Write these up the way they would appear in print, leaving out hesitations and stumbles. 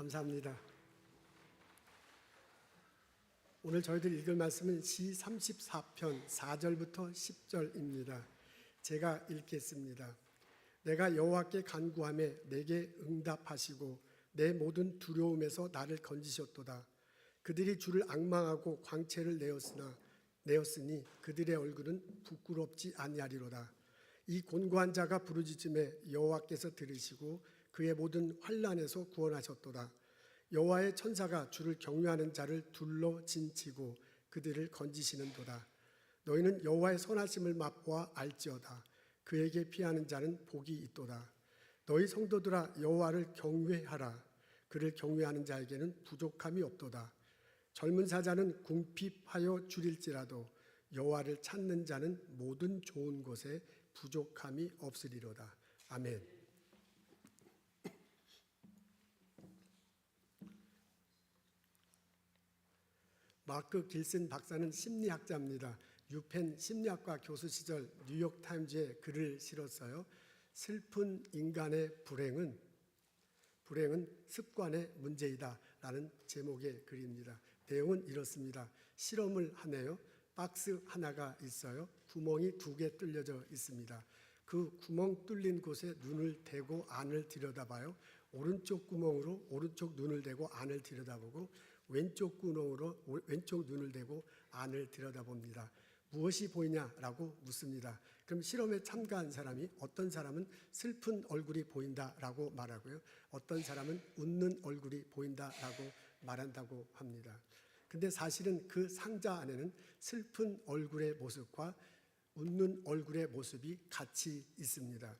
감사합니다. 오늘 저희들 읽을 말씀은 시 34편 4절부터 10절입니다. 제가 읽겠습니다. 내가 여호와께 간구하매 내게 응답하시고 내 모든 두려움에서 나를 건지셨도다. 그들이 주를 앙망하고 광채를 내었으니 그들의 얼굴은 부끄럽지 아니하리로다. 이 곤고한 자가 부르짖음에 여호와께서 들으시고 그의 모든 환난에서 구원하셨도다. 여호와의 천사가 주를 경외하는 자를 둘러 진치고 그들을 건지시는도다. 너희는 여호와의 선하심을 맛보아 알지어다. 그에게 피하는 자는 복이 있도다. 너희 성도들아 여호와를 경외하라. 그를 경외하는 자에게는 부족함이 없도다. 젊은 사자는 궁핍하여 줄일지라도 여호와를 찾는 자는 모든 좋은 곳에 부족함이 없으리로다. 아멘. 마크 길슨 박사는 심리학자입니다. 유펜 심리학과 교수 시절 뉴욕타임즈에 글을 실었어요. 슬픈 인간의 불행은 습관의 문제이다 라는 제목의 글입니다. 내용은 이렇습니다. 실험을 하네요. 박스 하나가 있어요. 구멍이 2개 뚫려져 있습니다. 그 구멍 뚫린 곳에 눈을 대고 안을 들여다봐요. 오른쪽 구멍으로 오른쪽 눈을 대고 안을 들여다보고 왼쪽 구멍으로 왼쪽 눈을 대고 안을 들여다봅니다. 무엇이 보이냐라고 묻습니다. 그럼 실험에 참가한 사람이 어떤 사람은 슬픈 얼굴이 보인다라고 말하고요. 어떤 사람은 웃는 얼굴이 보인다라고 말한다고 합니다. 근데 사실은 그 상자 안에는 슬픈 얼굴의 모습과 웃는 얼굴의 모습이 같이 있습니다.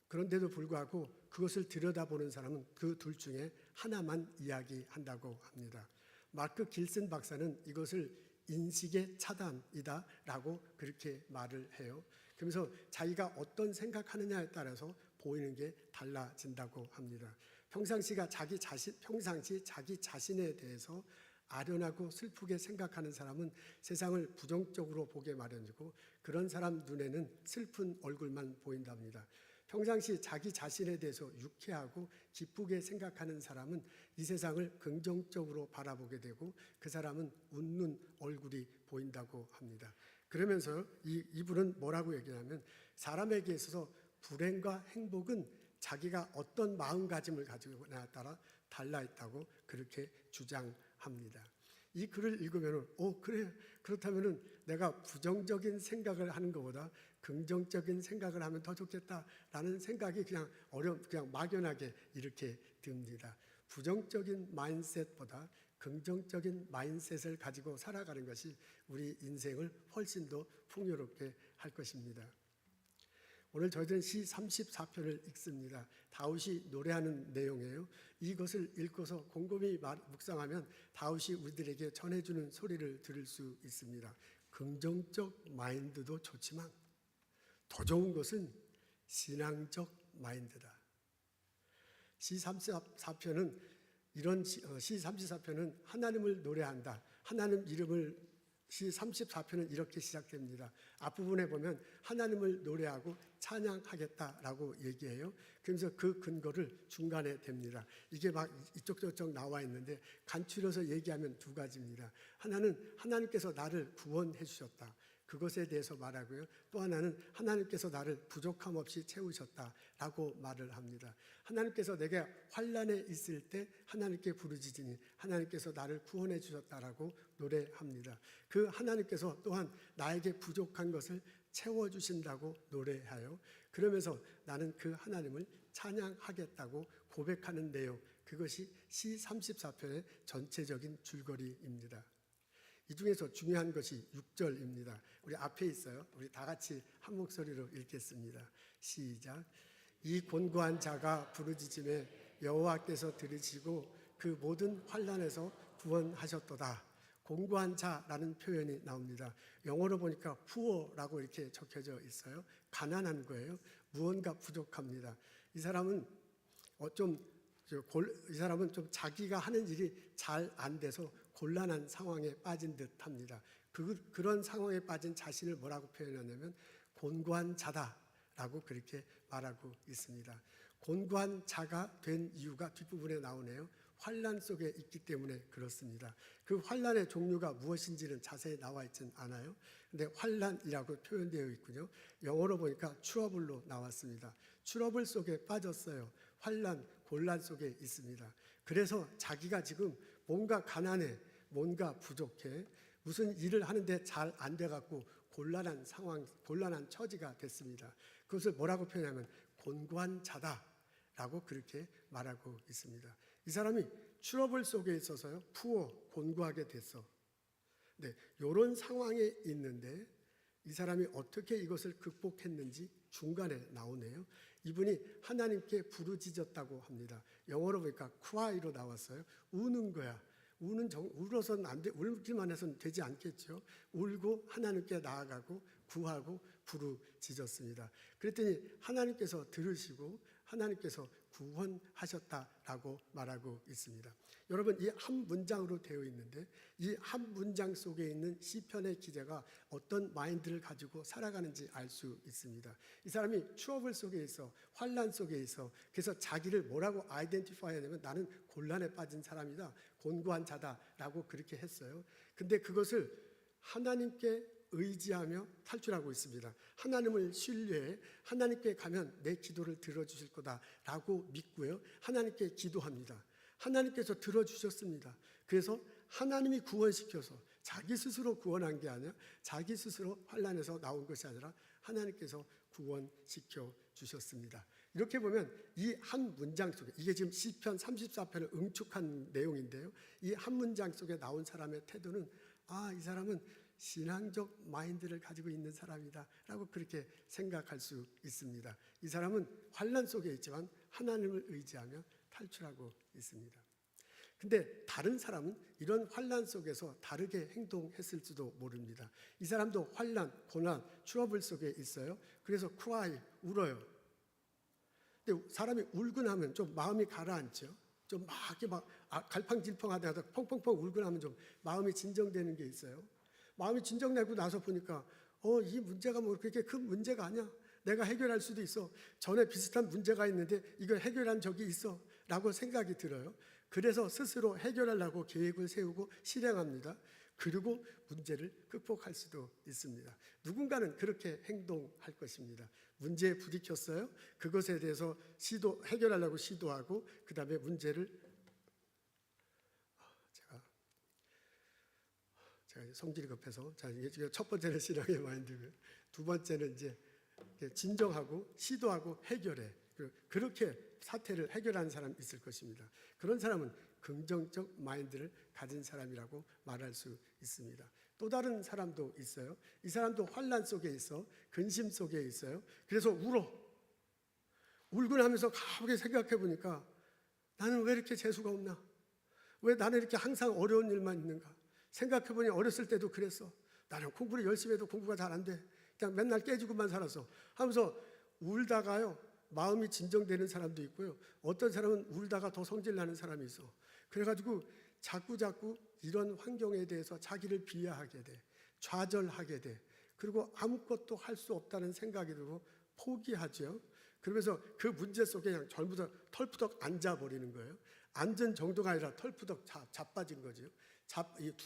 그런데도 불구하고 그것을 들여다보는 사람은 그 둘 중에 하나만 이야기한다고 합니다. 마크 길슨 박사는 이것을 인식의 차단이다 라고 그렇게 말을 해요. 그러면서 자기가 어떤 생각하느냐에 따라서 보이는 게 달라진다고 합니다. 평상시 자기 자신에 대해서 아련하고 슬프게 생각하는 사람은 세상을 부정적으로 보게 마련이고 그런 사람 눈에는 슬픈 얼굴만 보인답니다. 평상시 자기 자신에 대해서 유쾌하고 기쁘게 생각하는 사람은 이 세상을 긍정적으로 바라보게 되고 그 사람은 웃는 얼굴이 보인다고 합니다. 그러면서 이분은 뭐라고 얘기하냐면 사람에게 있어서 불행과 행복은 자기가 어떤 마음가짐을 가지고냐에 따라 달라 있다고 그렇게 주장합니다. 이 글을 읽으면 그래, 그렇다면 내가 부정적인 생각을 하는 것보다 긍정적인 생각을 하면 더 좋겠다라는 생각이 그냥 막연하게 이렇게 듭니다. 부정적인 마인셋보다 긍정적인 마인셋을 가지고 살아가는 것이 우리 인생을 훨씬 더 풍요롭게 할 것입니다. 오늘 저희들은 시 34편을 읽습니다. 다윗이 노래하는 내용이에요. 이것을 읽고서 곰곰이 묵상하면 다윗이 우리들에게 전해주는 소리를 들을 수 있습니다. 긍정적 마인드도 좋지만 더 좋은 것은 신앙적 마인드다. 시 34편은 하나님을 노래한다. 하나님 이름을 시 34편은 이렇게 시작됩니다. 앞부분에 보면 하나님을 노래하고 찬양하겠다라고 얘기해요. 그러면서 그 근거를 중간에 댑니다. 이게 막 이쪽 저쪽 나와 있는데 간추려서 얘기하면 2가지입니다. 하나는 하나님께서 나를 구원해 주셨다. 그것에 대해서 말하고요. 또 하나는 하나님께서 나를 부족함 없이 채우셨다라고 말을 합니다. 하나님께서 내가 환난에 있을 때 하나님께 부르짖으니 하나님께서 나를 구원해 주셨다라고 노래합니다. 그 하나님께서 또한 나에게 부족한 것을 채워주신다고 노래하여 그러면서 나는 그 하나님을 찬양하겠다고 고백하는 내용, 그것이 시 34편의 전체적인 줄거리입니다. 이 중에서 중요한 것이 6절입니다. 우리 앞에 있어요. 우리 다 같이 한 목소리로 읽겠습니다. 시작. 이 곤고한 자가 부르짖음에 여호와께서 들으시고 그 모든 환난에서 구원하셨도다. 곤고한 자라는 표현이 나옵니다. 영어로 보니까 poor라고 이렇게 적혀져 있어요. 가난한 거예요. 무언가 부족합니다. 이 사람은 좀 자기가 하는 일이 잘 안 돼서 곤란한 상황에 빠진 듯합니다. 그런 상황에 빠진 자신을 뭐라고 표현하냐면 곤고한 자다라고 그렇게 말하고 있습니다. 곤고한 자가 된 이유가 뒷부분에 나오네요. 환난 속에 있기 때문에 그렇습니다. 그 환난의 종류가 무엇인지는 자세히 나와 있진 않아요. 근데 환난이라고 표현되어 있군요. 영어로 보니까 트러블로 나왔습니다. 트러블 속에 빠졌어요. 환난, 곤란 속에 있습니다. 그래서 자기가 지금 뭔가 가난해, 뭔가 부족해, 무슨 일을 하는데 잘 안 돼갖고 곤란한 상황, 곤란한 처지가 됐습니다. 그것을 뭐라고 표현하면 곤고한 자다라고 그렇게 말하고 있습니다. 이 사람이 트러블 속에 있어서요, 곤고하게 됐어. 네, 이런 상황에 있는데 이 사람이 어떻게 이것을 극복했는지 중간에 나오네요. 이분이 하나님께 부르짖었다고 합니다. 영어로 보니까 cry로 나왔어요. 우는 거야. 울어서는 안 돼, 울기만 해서는 되지 않겠죠. 울고 하나님께 나아가고 구하고 부르짖었습니다. 그랬더니 하나님께서 들으시고 하나님께서 구원하셨다라고 말하고 있습니다. 여러분, 이 한 문장으로 되어 있는데 이 한 문장 속에 있는 시편의 기자가 어떤 마인드를 가지고 살아가는지 알 수 있습니다. 이 사람이 트러블 속에 있어, 환난 속에 있어. 그래서 자기를 뭐라고 아이덴티파이 하냐면 나는 곤란에 빠진 사람이다, 곤고한 자다라고 그렇게 했어요. 근데 그것을 하나님께 의지하며 탈출하고 있습니다. 하나님을 신뢰해 하나님께 가면 내 기도를 들어주실 거다라고 믿고요. 하나님께 기도합니다. 하나님께서 들어주셨습니다. 그래서 하나님이 구원시켜서 자기 스스로 구원한 게 아니라 자기 스스로 환난에서 나온 것이 아니라 하나님께서 구원시켜 주셨습니다. 이렇게 보면 이 한 문장 속에, 이게 지금 시편 34편을 응축한 내용인데요. 이 한 문장 속에 나온 사람의 태도는 이 사람은 신앙적 마인드를 가지고 있는 사람이다 라고 그렇게 생각할 수 있습니다. 이 사람은 환난 속에 있지만 하나님을 의지하며 탈출하고 있습니다. 근데 다른 사람은 이런 환난 속에서 다르게 행동했을지도 모릅니다. 이 사람도 환난, 고난, 트러블 속에 있어요. 그래서 cry, 울어요. 근데 사람이 울고 나면 좀 마음이 가라앉죠. 좀 막 이렇게 갈팡질팡하다가 펑펑펑 울고 나면 좀 마음이 진정되는 게 있어요. 마음이 진정되고 나서 보니까 이 문제가 뭐 그렇게 큰 문제가 아니야. 내가 해결할 수도 있어. 전에 비슷한 문제가 있는데 이걸 해결한 적이 있어 라고 생각이 들어요. 그래서 스스로 해결하려고 계획을 세우고 실행합니다. 그리고 문제를 극복할 수도 있습니다. 누군가는 그렇게 행동할 것입니다. 문제에 부딪혔어요. 그것에 대해서 해결하려고 시도하고 그 다음에 문제를 제가 성질이 급해서 이게 첫 번째는 신앙의 마인드고요. 두 번째는 이제 진정하고 시도하고 해결해. 그렇게 사태를 해결하는 사람이 있을 것입니다. 그런 사람은 긍정적 마인드를 가진 사람이라고 말할 수 있습니다. 또 다른 사람도 있어요. 이 사람도 환난 속에 있어, 근심 속에 있어요. 그래서 울고 나면서 가만히 생각해 보니까 나는 왜 이렇게 재수가 없나? 왜 나는 이렇게 항상 어려운 일만 있는가? 생각해보니 어렸을 때도 그랬어. 나는 공부를 열심히 해도 공부가 잘 안 돼. 그냥 맨날 깨지고만 살았어. 하면서 울다가요, 마음이 진정되는 사람도 있고요. 어떤 사람은 울다가 더 성질나는 사람이 있어. 그래가지고 자꾸 이런 환경에 대해서 자기를 비하하게 돼. 좌절하게 돼. 그리고 아무것도 할 수 없다는 생각이 들고 포기하죠. 그러면서 그 문제 속에 그냥 전부 다 털푸덕 앉아버리는 거예요. 앉은 정도가 아니라 털푸덕 자빠진 거죠.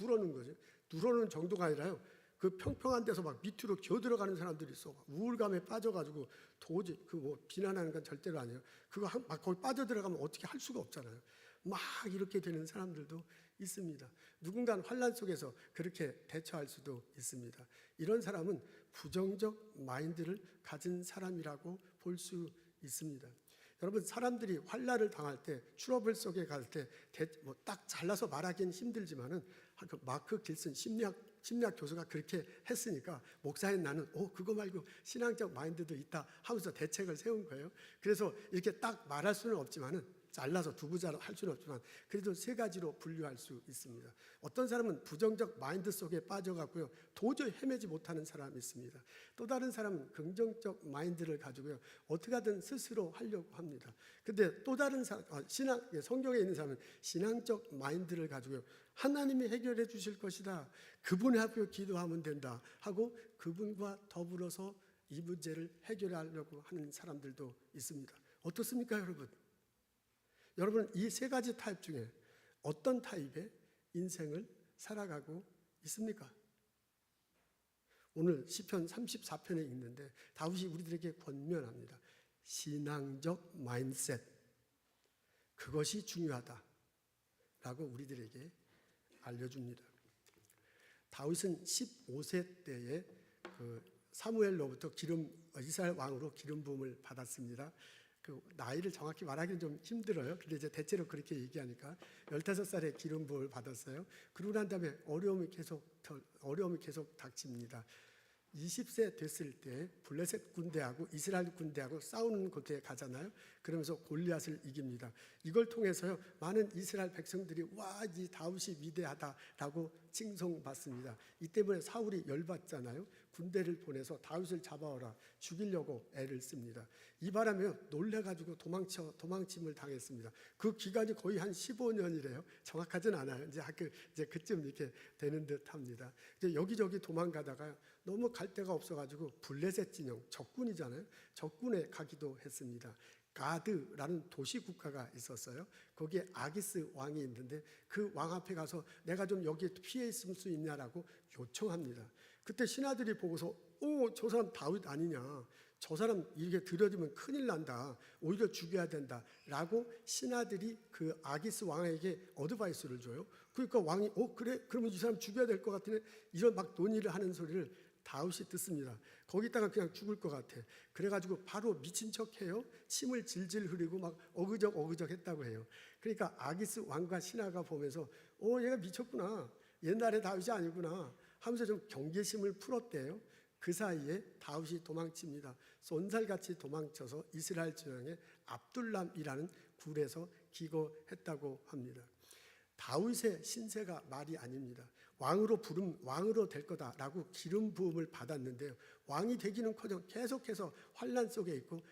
누르는 거죠. 누르는 정도가 아니라요. 그 평평한 데서 막 밑으로 기어들어가는 사람들이 있어. 우울감에 빠져가지고 도저히 비난하는 건 절대로 아니에요. 그거 막 거기 빠져들어가면 어떻게 할 수가 없잖아요. 막 이렇게 되는 사람들도 있습니다. 누군가는 환난 속에서 그렇게 대처할 수도 있습니다. 이런 사람은 부정적 마인드를 가진 사람이라고 볼 수 있습니다. 여러분, 사람들이 환난을 당할 때, 트러블 속에 갈 때 딱 잘라서 말하기는 힘들지만은 마크 길슨 심리학 교수가 그렇게 했으니까 목사인 나는 그거 말고 신앙적 마인드도 있다 하면서 대책을 세운 거예요. 그래서 이렇게 딱 말할 수는 없지만은 잘라서 두 부자로 할 수는 없지만 그래도 세 가지로 분류할 수 있습니다. 어떤 사람은 부정적 마인드 속에 빠져가고요, 도저히 헤매지 못하는 사람이 있습니다. 또 다른 사람은 긍정적 마인드를 가지고요, 어떻게 하든 스스로 하려고 합니다. 근데 또 다른 사람, 성경에 있는 사람은 신앙적 마인드를 가지고요, 하나님이 해결해 주실 것이다, 그분의 앞에 기도하면 된다 하고 그분과 더불어서 이 문제를 해결하려고 하는 사람들도 있습니다. 어떻습니까, 여러분? 여러분, 이 세 가지 타입 중에 어떤 타입의 인생을 살아가고 있습니까? 오늘 시편 34편에 있는데 다윗이 우리들에게 권면합니다. 신앙적 마인드셋, 그것이 중요하다라고 우리들에게 알려줍니다. 다윗은 15세 때에 사무엘로부터 이스라엘 왕으로 기름 부음을 받았습니다. 그 나이를 정확히 말하기는 좀 힘들어요. 근데 이제 대체로 그렇게 얘기하니까 15살에 기름 부음을 받았어요. 그러고 난 다음에 어려움이 계속 닥칩니다. 20세 됐을 때 블레셋 군대하고 이스라엘 군대하고 싸우는 곳에 가잖아요. 그러면서 골리앗을 이깁니다. 이걸 통해서요, 많은 이스라엘 백성들이 와, 이 다윗이 위대하다라고 칭송받습니다. 이 때문에 사울이 열받잖아요. 군대를 보내서 다윗을 잡아오라, 죽이려고 애를 씁니다. 이 바람에 놀래가지고 도망침을 당했습니다. 그 기간이 거의 한 15년이래요. 정확하진 않아요. 이제 그쯤 이렇게 되는 듯합니다. 이제 여기저기 도망가다가 너무 갈 데가 없어가지고 블레셋 진영, 적군이잖아요. 적군에 가기도 했습니다. 가드라는 도시 국가가 있었어요. 거기에 아기스 왕이 있는데 그 왕 앞에 가서 내가 좀 여기에 피해 있을 수 있냐라고 요청합니다. 그때 신하들이 보고서 저 사람 다윗 아니냐, 저 사람 이렇게 들여지면 큰일 난다, 오히려 죽여야 된다라고 신하들이 그 아기스 왕에게 어드바이스를 줘요. 그러니까 왕이 그래? 그러면 이 사람 죽여야 될 것 같으네, 이런 막 논의를 하는 소리를 다윗이 듣습니다. 거기다가 그냥 죽을 것 같아. 그래가지고 바로 미친 척해요. 침을 질질 흐리고 막 어그적 했다고 해요. 그러니까 아기스 왕과 신하가 보면서 얘가 미쳤구나, 옛날에 다윗이 아니구나 하면서 좀 경계심을 풀었대요. 그 사이에 다윗이 도망칩니다. 쏜살같이 도망쳐서 이스라엘 지방의 압둘람이라는 굴에서 기거했다고 합니다. 다윗의 신세가 말이 아닙니다. 왕으로 될 거다라고 기름 부음을 받았는데요, 왕이 되기는커녕 계속해서 환난 속에 있고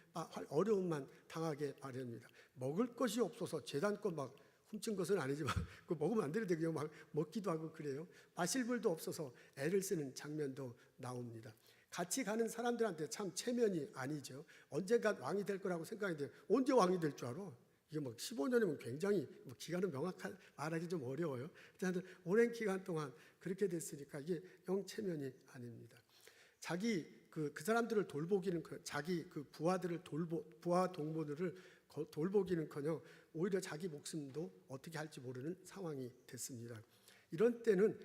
어려움만 당하게 마련입니다. 먹을 것이 없어서 제단껏 막 훔친 것은 아니지만 그 먹으면 안 되는데 그냥 막 먹기도 하고 그래요. 마실 물도 없어서 애를 쓰는 장면도 나옵니다. 같이 가는 사람들한테 참 체면이 아니죠. 언젠가 왕이 될 거라고 생각했는데 언제 왕이 될 줄 알아? 이게 막 15년이면 굉장히 기간은 명확한 말하기 좀 어려워요. 일단 오랜 기간 동안 그렇게 됐으니까 이게 영 체면이 아닙니다. 자기 그 사람들을 돌보기는 자기 그 부하 동무들을 돌보기는커녕 오히려 자기 목숨도 어떻게 할지 모르는 상황이 됐습니다. 이런 때는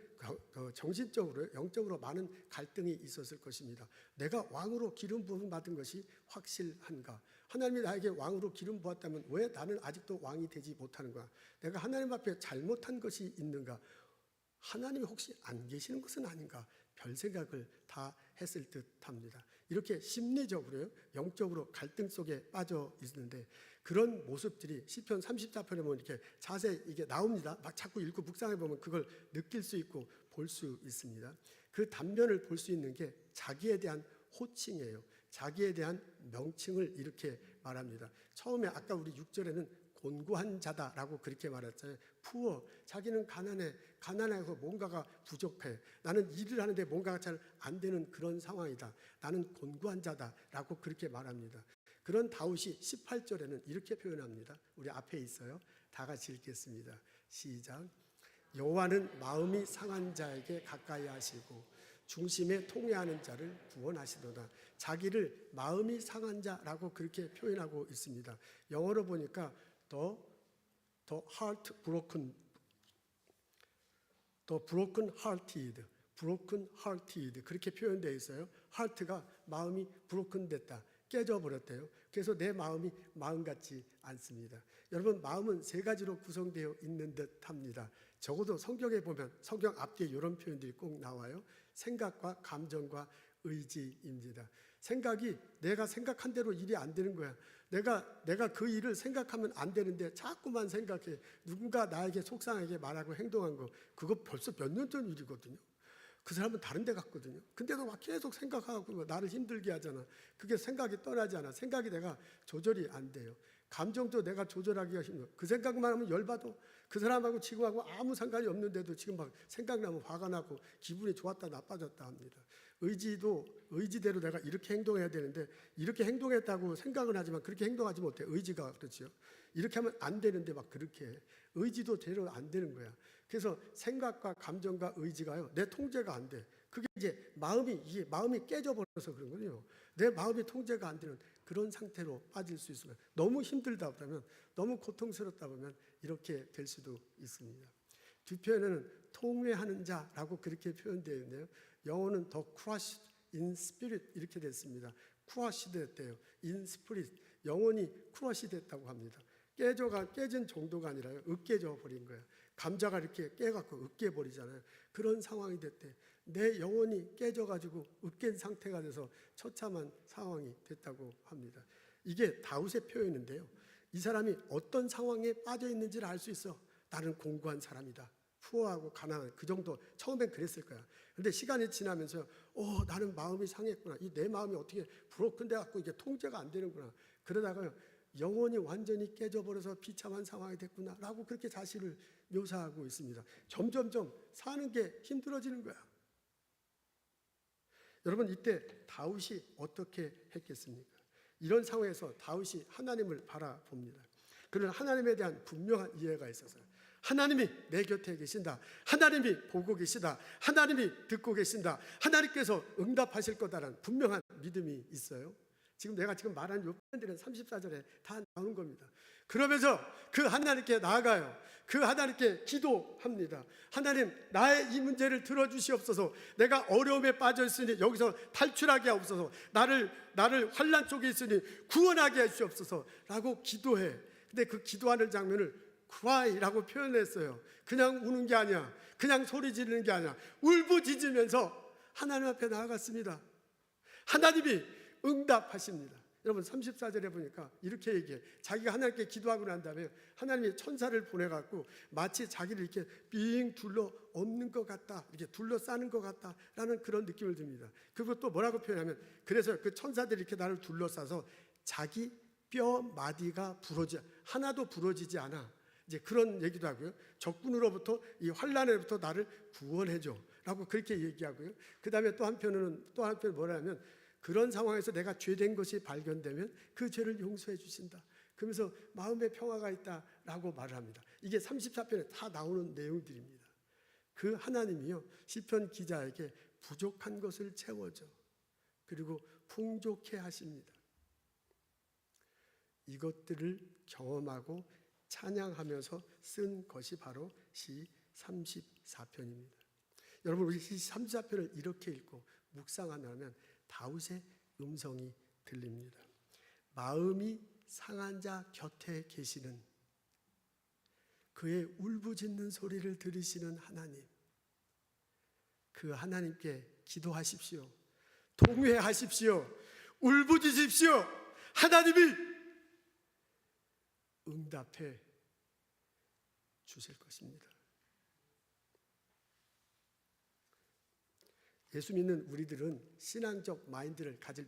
정신적으로 영적으로 많은 갈등이 있었을 것입니다. 내가 왕으로 기름 부음 받은 것이 확실한가? 하나님이 나에게 왕으로 기름 부었다면 왜 나는 아직도 왕이 되지 못하는 거야? 내가 하나님 앞에 잘못한 것이 있는가? 하나님이 혹시 안 계시는 것은 아닌가? 별 생각을 다 했을 듯합니다. 이렇게 심리적으로요, 영적으로 갈등 속에 빠져 있는데 그런 모습들이 시편 34편에 보면 이렇게 자세히 이게 나옵니다. 막 자꾸 읽고 묵상해 보면 그걸 느낄 수 있고 볼 수 있습니다. 그 단면을 볼 수 있는 게 자기에 대한 호칭이에요. 자기에 대한 명칭을 이렇게 말합니다. 처음에 아까 우리 6절에는 곤고한 자다라고 그렇게 말했잖아요. 푸어, 자기는 가난해서 뭔가가 부족해. 나는 일을 하는데 뭔가가 잘 안 되는 그런 상황이다. 나는 곤고한 자다라고 그렇게 말합니다. 그런 다윗이 18절에는 이렇게 표현합니다. 우리 앞에 있어요. 다 같이 읽겠습니다. 시작. 여호와는 마음이 상한 자에게 가까이 하시고 중심에 통회하는 자를 구원하시도다. 자기를 마음이 상한 자라고 그렇게 표현하고 있습니다. 영어로 보니까 the broken hearted 그렇게 표현되어 있어요. heart가 마음이 broken 됐다, 깨져버렸대요. 그래서 내 마음이 마음 같지 않습니다. 여러분, 마음은 세 가지로 구성되어 있는 듯합니다. 적어도 성경에 보면 성경 앞뒤에 이런 표현들이 꼭 나와요. 생각과 감정과 의지입니다. 생각이 내가 생각한 대로 일이 안 되는 거야. 내가 그 일을 생각하면 안 되는데 자꾸만 생각해. 누군가 나에게 속상하게 말하고 행동한 거, 그거 벌써 몇 년 전 일이거든요. 그 사람은 다른 데 갔거든요. 근데도 막 계속 생각하고 나를 힘들게 하잖아. 그게 생각이 떠나지 않아. 생각이 내가 조절이 안 돼요. 감정도 내가 조절하기가 힘들어. 그 생각만 하면 열받아. 그 사람하고 지금하고 아무 상관이 없는데도 지금 막 생각나면 화가 나고 기분이 좋았다 나빠졌다 합니다. 의지대로 내가 이렇게 행동해야 되는데 이렇게 행동했다고 생각은 하지만 그렇게 행동하지 못해. 의지가 그렇죠. 이렇게 하면 안 되는데 막 그렇게 해. 의지도 대로 안 되는 거야. 그래서 생각과 감정과 의지가요, 내 통제가 안 돼. 그게 이제 마음이 깨져버려서 그런 거예요. 내 마음이 통제가 안 되는 그런 상태로 빠질 수 있으면, 너무 힘들다 보면, 너무 고통스럽다 보면 이렇게 될 수도 있습니다. 뒤편에는 통회하는 자라고 그렇게 표현되어 있네요. 영어는 더 crushed in spirit 이렇게 됐습니다. crush 됐대요. in spirit, 영혼이 crush 됐다고 합니다. 깨진 정도가 아니라요, 으깨져 버린 거예요. 감자가 이렇게 깨갖고 으깨 버리잖아요. 그런 상황이 됐대. 내 영혼이 깨져가지고 으깬 상태가 돼서 처참한 상황이 됐다고 합니다. 이게 다윗의 표현인데요, 이 사람이 어떤 상황에 빠져 있는지를 알 수 있어. 나는 공고한 사람이다. 푸어하고 가난한, 그 정도. 처음엔 그랬을 거야. 근데 시간이 지나면서 나는 마음이 상했구나. 내 마음이 어떻게 브로큰돼 갖고 이게 통제가 안 되는구나. 그러다가요, 영혼이 완전히 깨져버려서 비참한 상황이 됐구나 라고 그렇게 자신을 묘사하고 있습니다. 점점점 사는 게 힘들어지는 거야. 여러분, 이때 다윗이 어떻게 했겠습니까? 이런 상황에서 다윗이 하나님을 바라봅니다. 그는 하나님에 대한 분명한 이해가 있어서요. 하나님이 내 곁에 계신다. 하나님이 보고 계시다. 하나님이 듣고 계신다. 하나님께서 응답하실 거다라는 분명한 믿음이 있어요. 내가 말한 요 표현들은 34절에 다 나오는 겁니다. 그러면서 그 하나님께 나아가요. 그 하나님께 기도합니다. 하나님, 나의 이 문제를 들어주시옵소서. 내가 어려움에 빠져 있으니 여기서 탈출하게 하옵소서. 나를 환난 속에 있으니 구원하게 하시옵소서 라고 기도해. 근데 그 기도하는 장면을 cry라고 표현했어요. 그냥 우는 게 아니야. 그냥 소리 지르는 게 아니야. 울부짖으면서 하나님 앞에 나아갔습니다. 하나님이 응답하십니다. 여러분, 34절에 보니까 이렇게 얘기해. 자기가 하나님께 기도하고 난 다음에 하나님이 천사를 보내갖고 마치 자기를 이렇게 빙 둘러 엎는 것 같다, 이렇게 둘러싸는 것 같다라는 그런 느낌을 듭니다. 그리고 또 뭐라고 표현하면, 그래서 그 천사들이 이렇게 나를 둘러싸서 자기 뼈 마디가 하나도 부러지지 않아. 이제 그런 얘기도 하고요. 적군으로부터, 이 환난으로부터 나를 구원해줘 라고 그렇게 얘기하고요. 그 다음에 또 한편은 뭐라면, 그런 상황에서 내가 죄된 것이 발견되면 그 죄를 용서해 주신다. 그러면서 마음의 평화가 있다라고 말을 합니다. 이게 34편에 다 나오는 내용들입니다. 그 하나님이요, 시편 기자에게 부족한 것을 채워줘. 그리고 풍족해 하십니다. 이것들을 경험하고 찬양하면서 쓴 것이 바로 시 34편입니다. 여러분, 우리 시 34편을 이렇게 읽고 묵상하면 다윗의 음성이 들립니다. 마음이 상한 자 곁에 계시는, 그의 울부짖는 소리를 들으시는 하나님, 그 하나님께 기도하십시오. 통회하십시오. 울부짖으십시오. 하나님이 응답해 주실 것입니다. 예수 믿는 우리들은 신앙적 마인드를 가질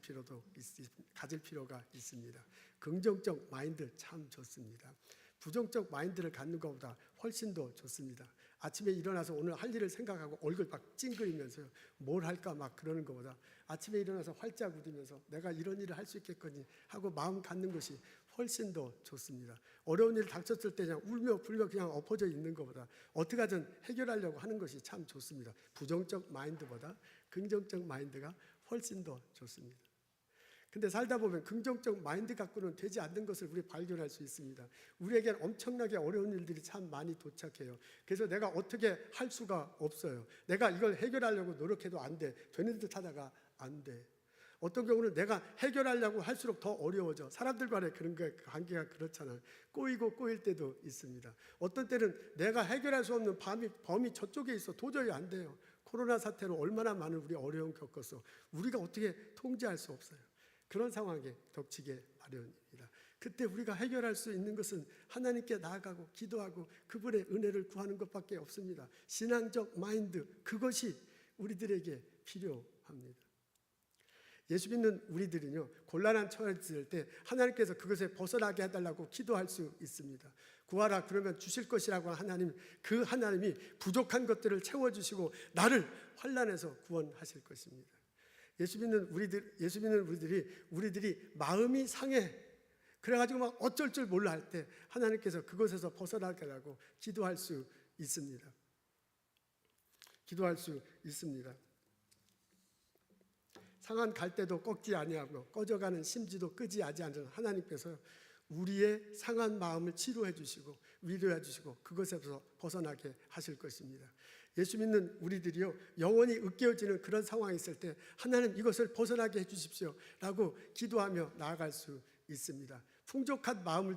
필요가 있습니다. 긍정적 마인드 참 좋습니다. 부정적 마인드를 갖는 것보다 훨씬 더 좋습니다. 아침에 일어나서 오늘 할 일을 생각하고 얼굴 막 찡그리면서요, 뭘 할까 막 그러는 것보다 아침에 일어나서 활짝 웃으면서 내가 이런 일을 할 수 있겠거니 하고 마음 갖는 것이 훨씬 더 좋습니다. 어려운 일 닥쳤을 때 그냥 울며 불며 그냥 엎어져 있는 것보다 어떻게 하든 해결하려고 하는 것이 참 좋습니다. 부정적 마인드보다 긍정적 마인드가 훨씬 더 좋습니다. 근데 살다 보면 긍정적 마인드 갖고는 되지 않는 것을 우리 발견할 수 있습니다. 우리에겐 엄청나게 어려운 일들이 참 많이 도착해요. 그래서 내가 어떻게 할 수가 없어요. 내가 이걸 해결하려고 노력해도 안 돼. 되는 듯 하다가 안 돼. 어떤 경우는 내가 해결하려고 할수록 더 어려워져. 사람들과의 그런 관계가 그렇잖아요. 꼬일 때도 있습니다. 어떤 때는 내가 해결할 수 없는 범위 저쪽에 있어. 도저히 안 돼요. 코로나 사태로 얼마나 많은 우리 어려움 겪었어. 우리가 어떻게 통제할 수 없어요. 그런 상황에 덮치게 마련입니다. 그때 우리가 해결할 수 있는 것은 하나님께 나아가고 기도하고 그분의 은혜를 구하는 것밖에 없습니다. 신앙적 마인드, 그것이 우리들에게 필요합니다. 예수 믿는 우리들은요, 곤란한 처했을 때 하나님께서 그것에 벗어나게 해달라고 기도할 수 있습니다. 구하라 그러면 주실 것이라고 하나님, 그 하나님이 부족한 것들을 채워주시고 나를 환난에서 구원하실 것입니다. 예수 믿는 우리들이 마음이 상해. 그래가지고 막 어쩔 줄 몰라 할 때 하나님께서 그것에서 벗어나게 기도할 수 있습니다. 기도할 수 있습니다. 상한 갈대도 꺾지 아니하고 꺼져가는 심지도 끄지 않는 하나님께서 우리의 상한 마음을 치료해 주시고 위로해 주시고 그것에서 벗어나게 하실 것입니다. 예수 믿는 우리들이요, 영원히 으깨어지는 그런 상황이 있을 때 하나님 이것을 벗어나게 해 주십시오 라고 기도하며 나아갈 수 있습니다. 풍족한 마음을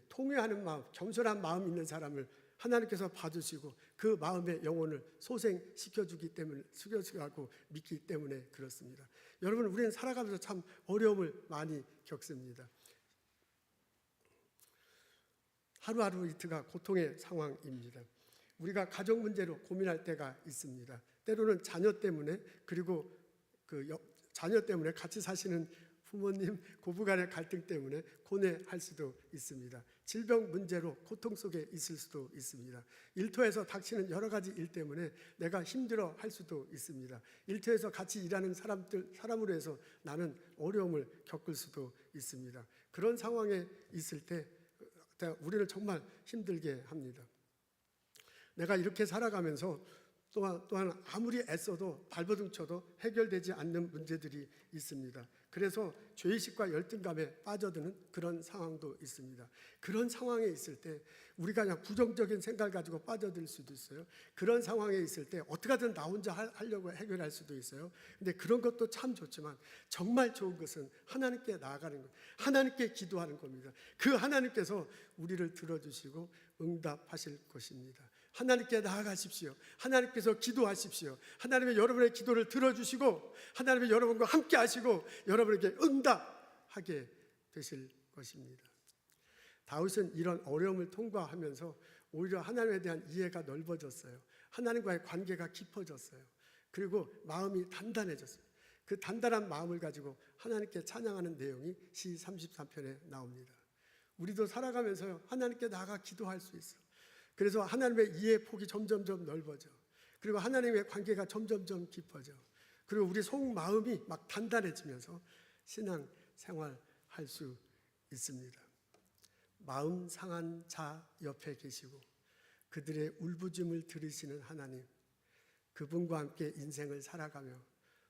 통회하는 마음, 겸손한 마음 있는 사람을 하나님께서 봐주시고 그 마음의 영혼을 소생시켜주기 때문에 숙여주고 믿기 때문에 그렇습니다. 여러분, 우리는 살아가면서 참 어려움을 많이 겪습니다. 하루하루 이틀가 고통의 상황입니다. 우리가 가정 문제로 고민할 때가 있습니다. 때로는 자녀 때문에, 그리고 자녀 때문에 같이 사시는 부모님 고부간의 갈등 때문에 고뇌할 수도 있습니다. 질병 문제로 고통 속에 있을 수도 있습니다. 일터에서 닥치는 여러 가지 일 때문에 내가 힘들어 할 수도 있습니다. 일터에서 같이 일하는 사람으로 해서 나는 어려움을 겪을 수도 있습니다. 그런 상황에 있을 때 우리를 정말 힘들게 합니다. 내가 이렇게 살아가면서 또한 아무리 애써도 발버둥 쳐도 해결되지 않는 문제들이 있습니다. 그래서 죄의식과 열등감에 빠져드는 그런 상황도 있습니다. 그런 상황에 있을 때 우리가 그냥 부정적인 생각을 가지고 빠져들 수도 있어요. 그런 상황에 있을 때 어떻게든 나 혼자 하려고 해결할 수도 있어요. 근데 그런 것도 참 좋지만 정말 좋은 것은 하나님께 나아가는 것, 하나님께 기도하는 겁니다. 그 하나님께서 우리를 들어주시고 응답하실 것입니다. 하나님께 나아가십시오. 하나님께서 기도하십시오. 하나님의 여러분의 기도를 들어주시고 하나님의 여러분과 함께 하시고 여러분에게 응답하게 되실 것입니다. 다윗은 이런 어려움을 통과하면서 오히려 하나님에 대한 이해가 넓어졌어요. 하나님과의 관계가 깊어졌어요. 그리고 마음이 단단해졌어요. 그 단단한 마음을 가지고 하나님께 찬양하는 내용이 시 33편에 나옵니다. 우리도 살아가면서 하나님께 나아가 기도할 수 있어요. 그래서 하나님의 이해 폭이 점점점 넓어져. 그리고 하나님의 관계가 점점점 깊어져. 그리고 우리 속마음이 막 단단해지면서 신앙 생활할 수 있습니다. 마음 상한 자 옆에 계시고 그들의 울부짖음을 들으시는 하나님, 그분과 함께 인생을 살아가며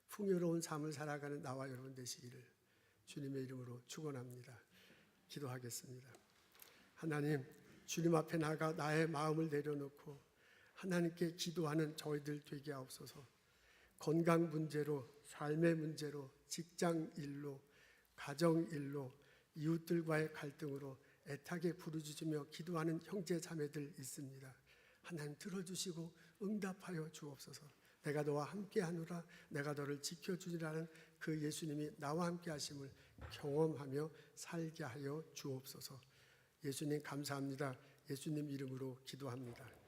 풍요로운 삶을 살아가는 나와 여러분 되시기를 주님의 이름으로 축원합니다. 기도하겠습니다. 하나님, 주님 앞에 나가 나의 마음을 내려놓고 하나님께 기도하는 저희들 되게 하옵소서. 건강 문제로, 삶의 문제로, 직장 일로, 가정 일로, 이웃들과의 갈등으로 애타게 부르짖으며 기도하는 형제 자매들 있습니다. 하나님 들어주시고 응답하여 주옵소서. 내가 너와 함께 하노라, 내가 너를 지켜주리라는 그 예수님이 나와 함께 하심을 경험하며 살게 하여 주옵소서. 예수님 감사합니다. 예수님 이름으로 기도합니다.